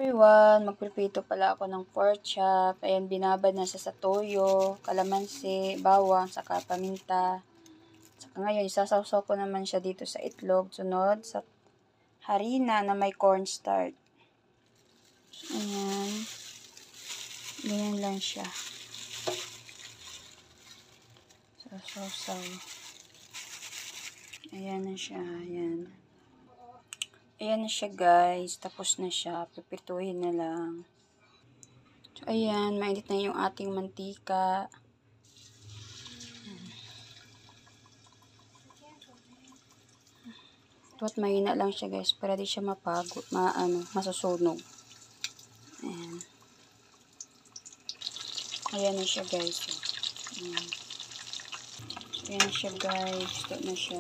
Everyone, magprepito pala ako ng pork chop. Ayan, binabad na sa toyo, kalamansi, bawang, saka paminta. Saka ngayon, isasawsaw ko naman siya dito sa itlog. Sunod sa harina na may cornstarch. Ayan. Ganyan lang siya. Sawsaw. Ayan na siya. Ayan. Ayan na siya guys. Tapos na siya. Pipituhin na lang. So, ayan. Mainit na yung ating mantika. At mahina lang siya guys. Para di siya mapagod. Masusunog. Ayan. Ayan na siya guys. Ayan. Ayan na siya guys. Ito na siya.